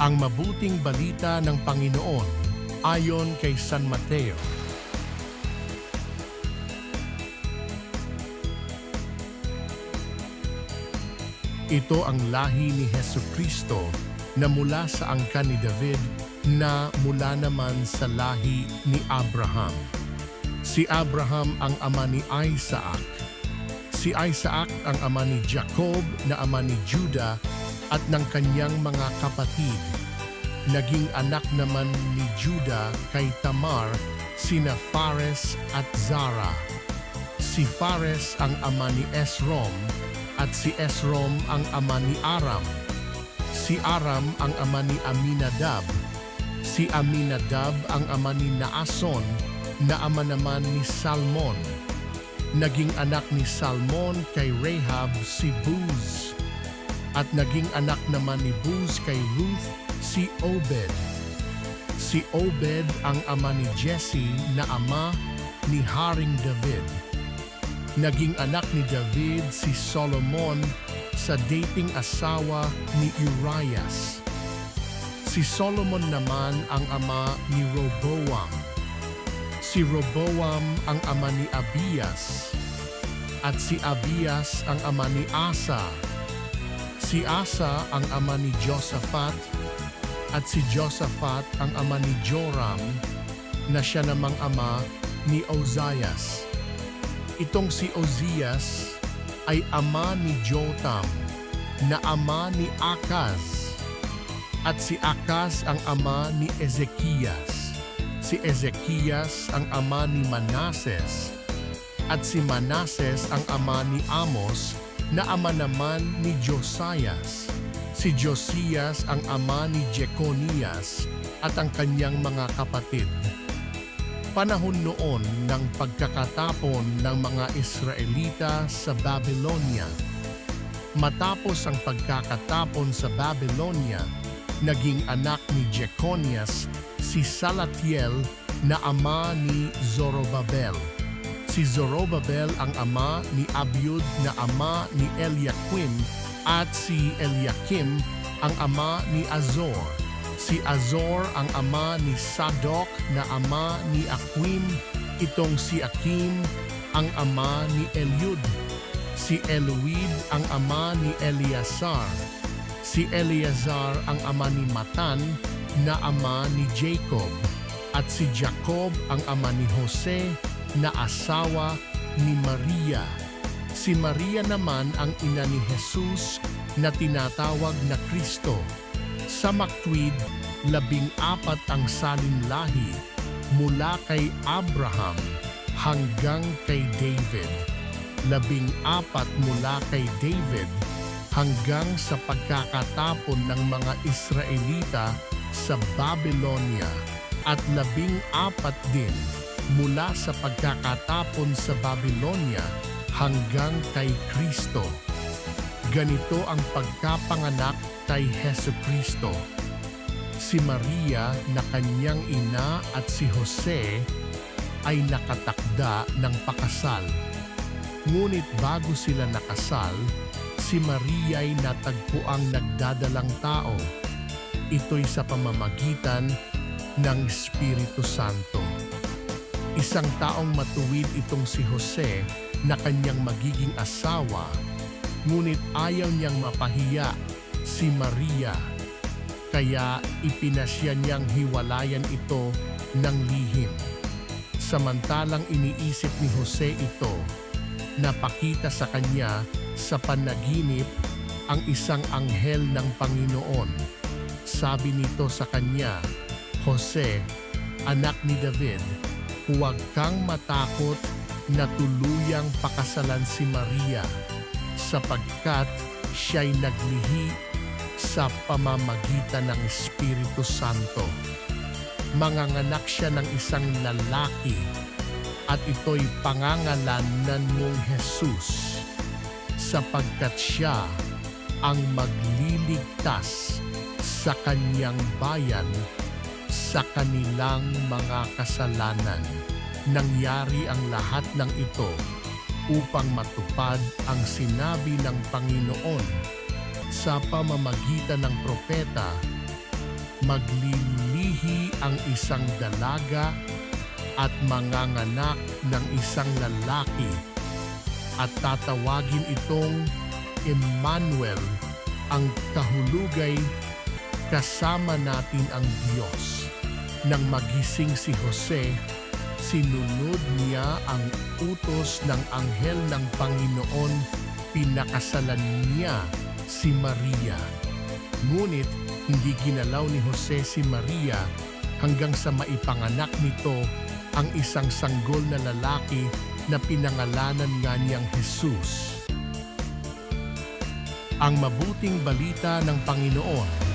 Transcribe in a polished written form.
Ang mabuting balita ng Panginoon ayon kay San Mateo. Ito ang lahi ni Hesukristo na mula sa angkan ni David na mula naman sa lahi ni Abraham. Si Abraham ang ama ni Isaac. Si Isaac ang ama ni Jacob na ama ni Judah at ng kanyang mga kapatid. Naging anak naman ni Judah kay Tamar sina Fares at Zara. Si Fares ang ama ni Esrom at si Esrom ang ama ni Aram. Si Aram ang ama ni Aminadab. Si Aminadab ang ama ni Naason na ama naman ni Salmon. Naging anak ni Salmon kay Rahab si Buz. At naging anak naman ni Buz kay Ruth si Obed. Si Obed ang ama ni Jesse na ama ni Haring David. Naging anak ni David si Solomon sa dating asawa ni Urias. Si Solomon naman ang ama ni Roboam. Si Roboam ang ama ni Abias. At si Abias ang ama ni Asa. Si Asa ang ama ni Josaphat at si Josaphat ang ama ni Joram na siya namang ama ni Ozias. Itong si Ozias ay ama ni Jotam na ama ni Akaz at si Akaz ang ama ni Ezekias. Si Ezekias ang ama ni Manases at si Manases ang ama ni Amos na ama naman ni Josias. Si Josias ang ama ni Jeconias at ang kanyang mga kapatid. Panahon noon ng pagkakatapon ng mga Israelita sa Babylonia. Matapos ang pagkakatapon sa Babylonia, naging anak ni Jeconias si Salatiel na ama ni Zorobabel. Si Zorobabel ang ama ni Abiud na ama ni Eliakim at si Eliakim ang ama ni Azor. Si Azor ang ama ni Sadok na ama ni Akim. Itong si Akim ang ama ni Eliud. Si Eluid ang ama ni Eleazar. Si Eleazar ang ama ni Matan na ama ni Jacob. At si Jacob ang ama ni Jose na asawa ni Maria. Si Maria naman ang ina ni Jesus na tinatawag na Kristo. Sa maktwid, 14 ang salinlahi mula kay Abraham hanggang kay David. 14 mula kay David hanggang sa pagkakatapon ng mga Israelita sa Babylonia at 14 din mula sa pagkakatapon sa Babylonia hanggang kay Kristo. Ganito ang pagkapanganak kay Hesukristo. Si Maria na kanyang ina at si Jose ay nakatakda ng pakasal. Ngunit bago sila nakasal, si Maria ay natagpuang nagdadalang tao. Ito'y sa pamamagitan ng Espiritu Santo. Isang taong matuwid itong si Jose na kanyang magiging asawa, ngunit ayaw niyang mapahiya si Maria, kaya ipinasya niyang hiwalayan ito ng lihim. Samantalang iniisip ni Jose ito, napakita sa kanya sa panaginip ang isang anghel ng Panginoon. Sabi nito sa kanya, "Jose, anak ni David, huwag kang matakot na tuluyang pakasalan si Maria, sapagkat siya'y naglihi sa pamamagitan ng Espiritu Santo. Manganganak siya ng isang lalaki at ito'y pangangalanan mong Jesus, sapagkat siya ang magliligtas sa kanyang bayan sa kanilang mga kasalanan." Nangyari ang lahat ng ito upang matupad ang sinabi ng Panginoon sa pamamagitan ng propeta maglilihi ang isang dalaga at manganganak ng isang lalaki at tatawagin itong Emmanuel, ang kahulugay, kasama natin ang Diyos. Nang magising si Jose, sinunod niya ang utos ng anghel ng Panginoon, pinakasalan niya si Maria. Ngunit hindi ginalaw ni Jose si Maria hanggang sa maipanganak nito ang isang sanggol na lalaki na pinangalanan nga niyang Jesus. Ang mabuting balita ng Panginoon.